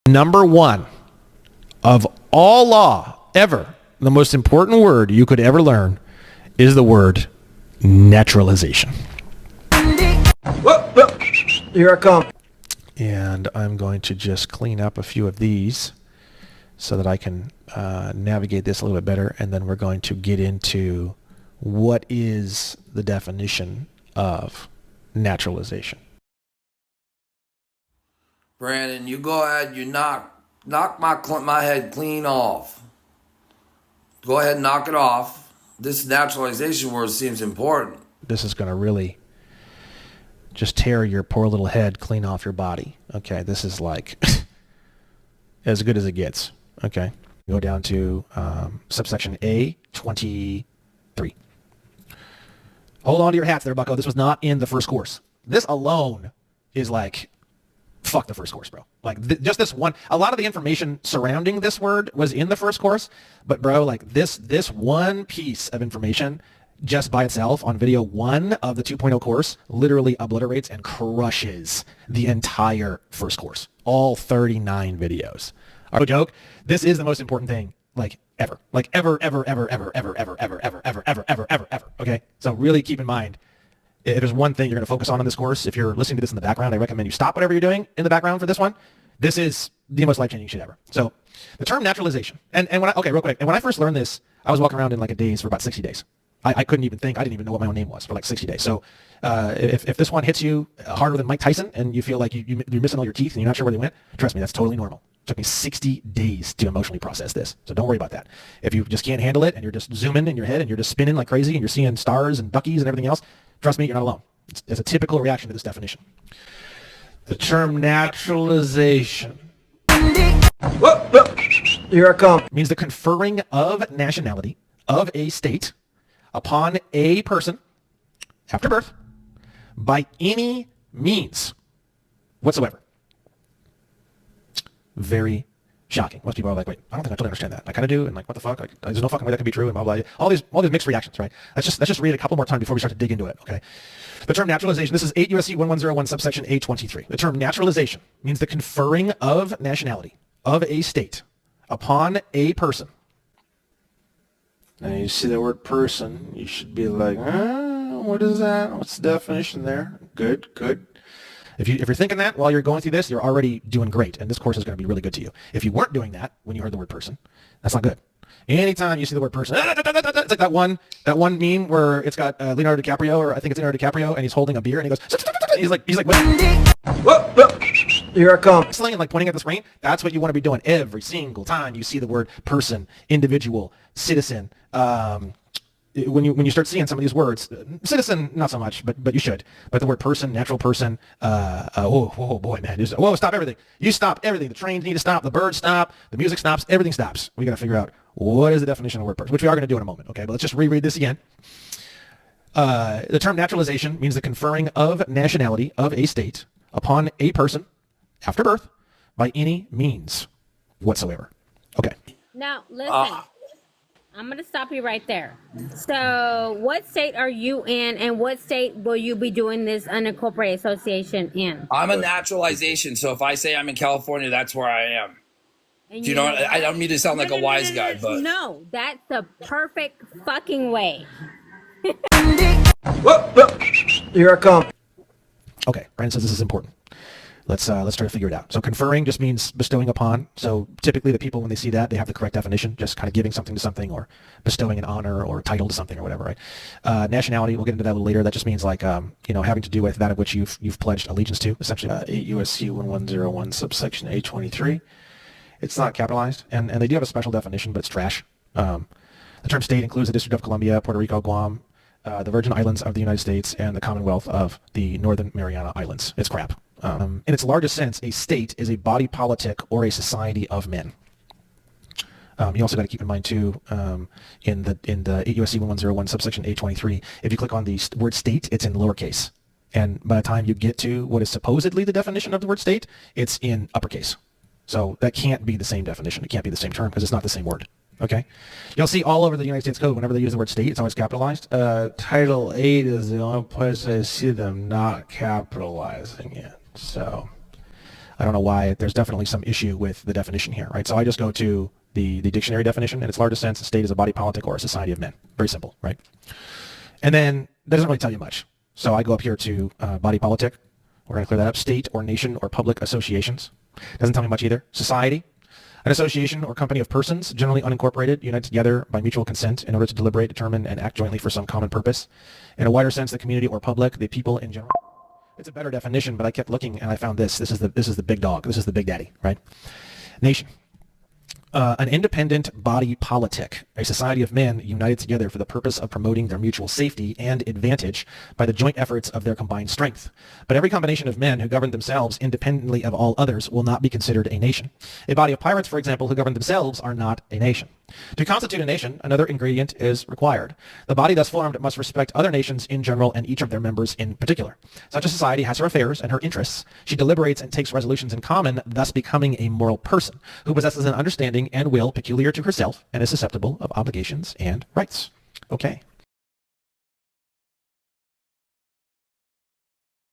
Number one of all law ever, the most important word you could ever learn is the word naturalization. Here I come. And I'm going to just clean up a few of these so that I can navigate this a little bit better. And then we're going to get into what is the definition of naturalization. Brandon, you go ahead, you knock my head clean off. Go ahead and knock it off. This naturalization word seems important. This is going to really just tear your poor little head clean off your body. Okay, this is like as good as it gets. Okay, go down to subsection A23. Hold on to your hats there, bucko. This was not in the first course. This alone is like, fuck the first course, bro. Like just this one, a lot of the information surrounding this word was in the first course, but bro, like this one piece of information just by itself on video 1 of the 2.0 course literally obliterates and crushes the entire first course. All 39 videos. No joke. This is the most important thing, like ever. Like ever. Okay? So really keep in mind, if there's one thing you're going to focus on this course, if you're listening to this in the background, I recommend you stop whatever you're doing in the background for this one. This is the most life-changing shit ever. So the term naturalization, and when real quick, and when I first learned this, I was walking around in like a daze for about 60 days. I couldn't even think. I didn't even know what my own name was for like 60 days. So if this one hits you harder than Mike Tyson and you feel like you're missing all your teeth and you're not sure where they went, trust me, that's totally normal. It took me 60 days to emotionally process this. So don't worry about that. If you just can't handle it and you're just zooming in your head and you're just spinning like crazy and you're seeing stars and duckies and everything else, trust me, you're not alone. It's a typical reaction to this definition. The term naturalization. Here I come. Means the conferring of nationality of a state upon a person after birth by any means whatsoever. Very shocking. Most people are like, wait, I don't think I totally understand that. I kind of do, and like, what the fuck? Like, there's no fucking way that can be true, and blah, blah, blah. All these mixed reactions, right? Let's just read it a couple more times before we start to dig into it, okay? The term naturalization, this is 8 U.S.C. 1101, subsection A23. The term naturalization means the conferring of nationality of a state upon a person. Now you see the word person, you should be like, what is that? What's the definition there? Good. If you're thinking that while you're going through this, you're already doing great, and this course is going to be really good to you. If you weren't doing that when you heard the word person, that's not good. Anytime you see the word person, it's like that one meme where it's got Leonardo DiCaprio, or I think it's Leonardo DiCaprio, and he's holding a beer, and he goes, he's like, Here I come. And like pointing at the screen. That's what you want to be doing every single time you see the word person, individual, citizen. When you start seeing some of these words, citizen not so much, but you should. But the word person, natural person, oh boy, man, stop everything. You stop everything. The trains need to stop. The birds stop. The music stops. Everything stops. We got to figure out what is the definition of the word person, which we are going to do in a moment. Okay, but let's just reread this again. The term naturalization means the conferring of nationality of a state upon a person after birth by any means whatsoever. Okay. Now listen. I'm going to stop you right there. So what state are you in, and what state will you be doing this unincorporated association in? I'm a naturalization, so if I say I'm in California, that's where I am. And Do you know what, I don't mean to sound like a wise guy, but... No, that's the perfect fucking way. Here I come. Okay, Brandon says this is important. Let's try to figure it out. So conferring just means bestowing upon. So typically the people, when they see that, they have the correct definition, just kind of giving something to something or bestowing an honor or a title to something or whatever, right? Nationality, we'll get into that a little later. That just means like, having to do with that of which you've pledged allegiance to, essentially. 8 U.S.C. 1101, subsection A23. It's not capitalized, and they do have a special definition, but it's trash. The term state includes the District of Columbia, Puerto Rico, Guam, the Virgin Islands of the United States, and the Commonwealth of the Northern Mariana Islands. It's crap. In its largest sense, a state is a body politic or a society of men. You also got to keep in mind too, in the 8 U.S.C. 1101 subsection A23, if you click on the word state, it's in lowercase, and by the time you get to what is supposedly the definition of the word state, it's in uppercase. So that can't be the same definition. It can't be the same term because it's not the same word. Okay, you'll see all over the United States Code whenever they use the word state, it's always capitalized. Title 8 is the only place I see them not capitalizing it. So I don't know why. There's definitely some issue with the definition here, right? So I just go to the dictionary definition. In its largest sense, a state is a body politic or a society of men. Very simple, right? And then that doesn't really tell you much. So I go up here to body politic. We're going to clear that up. State or nation or public associations. Doesn't tell me much either. Society. An association or company of persons, generally unincorporated, united together by mutual consent in order to deliberate, determine, and act jointly for some common purpose. In a wider sense, the community or public, the people in general. It's a better definition, but I kept looking and I found this. This is the big dog. This is the big daddy, right? Nation. An independent body politic, a society of men united together for the purpose of promoting their mutual safety and advantage by the joint efforts of their combined strength. But every combination of men who govern themselves independently of all others will not be considered a nation. A body of pirates, for example, who govern themselves are not a nation. To constitute a nation, another ingredient is required. The body thus formed must respect other nations in general and each of their members in particular. Such a society has her affairs and her interests. She deliberates and takes resolutions in common, thus becoming a moral person who possesses an understanding and will peculiar to herself and is susceptible of obligations and rights. Okay.